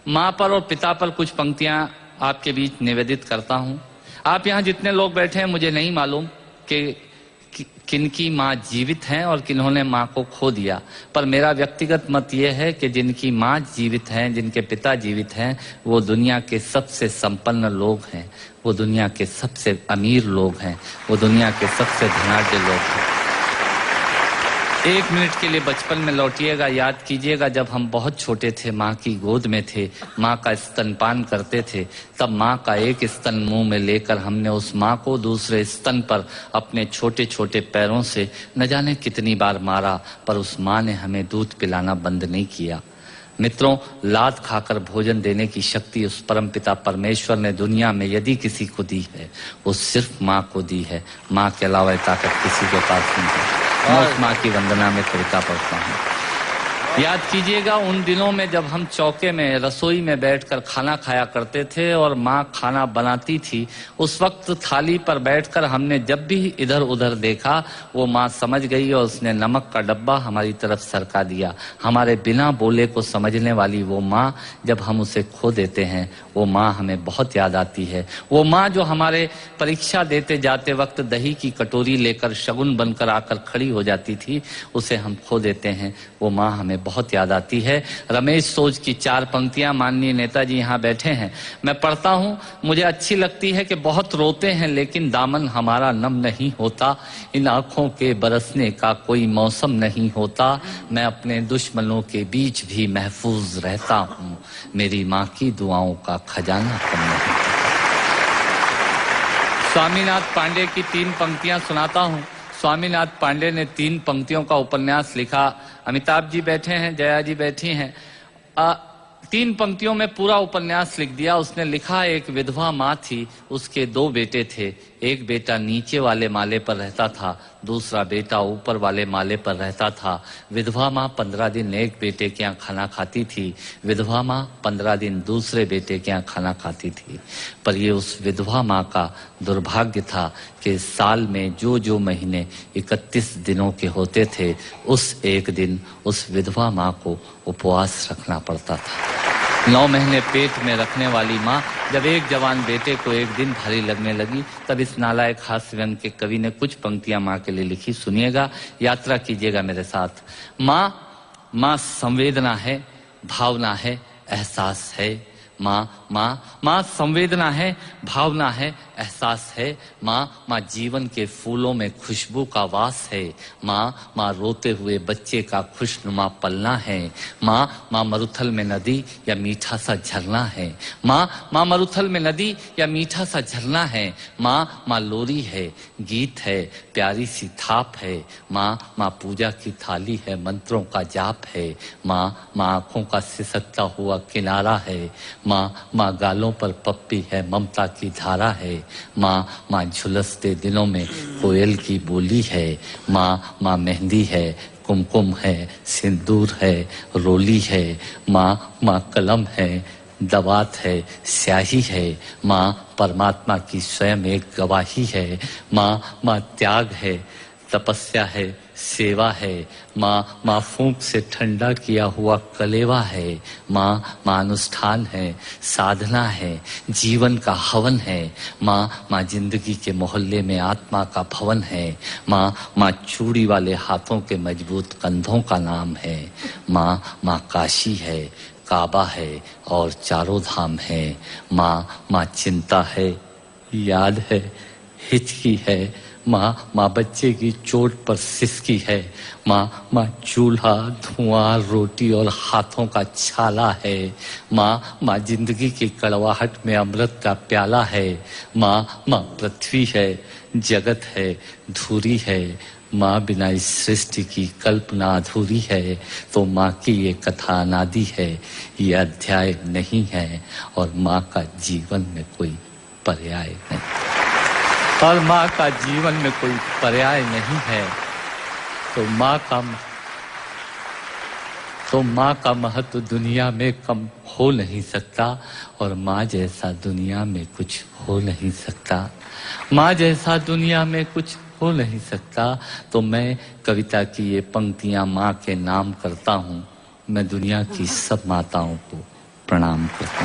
माँ पर और पिता पर कुछ पंक्तियां आपके बीच निवेदित करता हूं। आप यहाँ जितने लोग बैठे हैं, मुझे नहीं मालूम कि किनकी माँ जीवित हैं और किन्होंने माँ को खो दिया, पर मेरा व्यक्तिगत मत यह है कि जिनकी माँ जीवित हैं, जिनके पिता जीवित हैं, वो दुनिया के सबसे संपन्न लोग हैं, वो दुनिया के सबसे अमीर लोग हैं, वो दुनिया के सबसे धनाढ्य लोग हैं। 1 मिनट के लिए बचपन में लौटिएगा, याद कीजिएगा जब हम बहुत छोटे थे, माँ की गोद में थे, माँ का स्तनपान करते थे, तब माँ का एक स्तन मुंह में लेकर हमने उस माँ को दूसरे स्तन पर अपने छोटे छोटे पैरों से न जाने कितनी बार मारा, पर उस माँ ने हमें दूध पिलाना बंद नहीं किया। मित्रों, लात खाकर भोजन देने की शक्ति उस परमपिता परमेश्वर ने दुनिया में यदि किसी को दी है, वो सिर्फ माँ को दी है। माँ के अलावा ये ताकत किसी के पास नहीं है। मैं उस माँ की वंदना में कविता पढ़ता हूँ। याद कीजिएगा उन दिनों में जब हम चौके में, रसोई में बैठकर खाना खाया करते थे और माँ खाना बनाती थी। उस वक्त थाली पर बैठकर हमने जब भी इधर उधर देखा, वो माँ समझ गई और उसने नमक का डब्बा हमारी तरफ सरका दिया। हमारे बिना बोले को समझने वाली वो माँ, जब हम उसे खो देते हैं, वो माँ हमें बहुत याद आती है। वो माँ जो हमारे परीक्षा देते जाते वक्त दही की कटोरी लेकर शगुन बनकर आकर खड़ी हो जाती थी, उसे हम खो देते हैं। वो माँ हमें बहुत याद आती है। रमेश सोज की 4 पंक्तियां माननीय नेताजी यहाँ बैठे हैं, मैं पढ़ता हूँ। मुझे अच्छी लगती है कि बहुत रोते हैं लेकिन दामन हमारा नम नहीं होता, इन आंखों के बरसने का कोई मौसम नहीं होता, मैं अपने दुश्मनों के बीच भी महफूज रहता हूँ, मेरी माँ की दुआओं का खजाना कम नहीं होता। स्वामीनाथ पांडे की 3 पंक्तियां सुनाता हूँ। स्वामीनाथ पांडे ने 3 पंक्तियों का उपन्यास लिखा। अमिताभ जी बैठे हैं, जया जी बैठी हैं। 3 पंक्तियों में पूरा उपन्यास लिख दिया उसने। लिखा, एक विधवा माँ थी, उसके 2 बेटे थे। एक बेटा नीचे वाले माले पर रहता था, दूसरा बेटा ऊपर वाले माले पर रहता था। विधवा माँ 15 दिन एक बेटे के यहाँ खाना खाती थी, विधवा माँ 15 दिन दूसरे बेटे के यहाँ खाना खाती थी। पर ये उस विधवा माँ का दुर्भाग्य था कि साल में जो महीने 31 दिनों के होते थे, उस एक दिन उस विधवा माँ को उपवास रखना पड़ता था। 9 महीने पेट में रखने वाली माँ जब एक जवान बेटे को एक दिन भारी लगने लगी, तब इस नालायक हास्य व्यंग के कवि ने कुछ पंक्तियां माँ के लिए लिखी। सुनिएगा, यात्रा कीजिएगा मेरे साथ। माँ संवेदना है, भावना है, एहसास है। माँ संवेदना है, भावना है, एहसास है। माँ जीवन के फूलों में खुशबू का वास है। माँ रोते हुए बच्चे का खुशनुमा पलना है। माँ मरुथल में नदी या मीठा सा झरना है। माँ मरुथल में नदी या मीठा सा झरना है। माँ लोरी है, गीत है, प्यारी सी थाप है। माँ पूजा की थाली है, मंत्रों का जाप है। माँ आंखों का सिसकता हुआ किनारा है। माँ गालों पर पप्पी है, ममता की धारा है। माँ झुलसते दिनों में कोयल की बोली है। माँ मेहंदी है, कुमकुम है, सिंदूर है, रोली है। माँ कलम है, दवात है, स्याही है। माँ परमात्मा की स्वयं एक गवाही है। माँ त्याग है, तपस्या है, सेवा है। माँ फूंक से ठंडा किया हुआ कलेवा है। माँ अनुष्ठान है, साधना है, जीवन का हवन है। माँ जिंदगी के मोहल्ले में आत्मा का भवन है। माँ चूड़ी वाले हाथों के मजबूत कंधों का नाम है। माँ काशी है, काबा है और चारों धाम है। माँ चिंता है, याद है, हिचकी है। माँ बच्चे की चोट पर सिसकी है। माँ चूल्हा, धुआं, रोटी और हाथों का छाला है। माँ जिंदगी की कड़वाहट में अमृत का प्याला है। माँ पृथ्वी है, जगत है, धूरी है। माँ बिना इस सृष्टि की कल्पना अधूरी है। तो माँ की ये कथा अनादि है, ये अध्याय नहीं है, और माँ का जीवन में कोई पर्याय नहीं, और माँ का जीवन में कोई पर्याय नहीं है। तो माँ का महत्व दुनिया में कम हो नहीं सकता, और माँ जैसा दुनिया में कुछ हो नहीं सकता। माँ जैसा दुनिया में कुछ हो नहीं सकता। तो मैं कविता की ये पंक्तियां माँ के नाम करता हूँ। मैं दुनिया की सब माताओं को प्रणाम करता हूँ।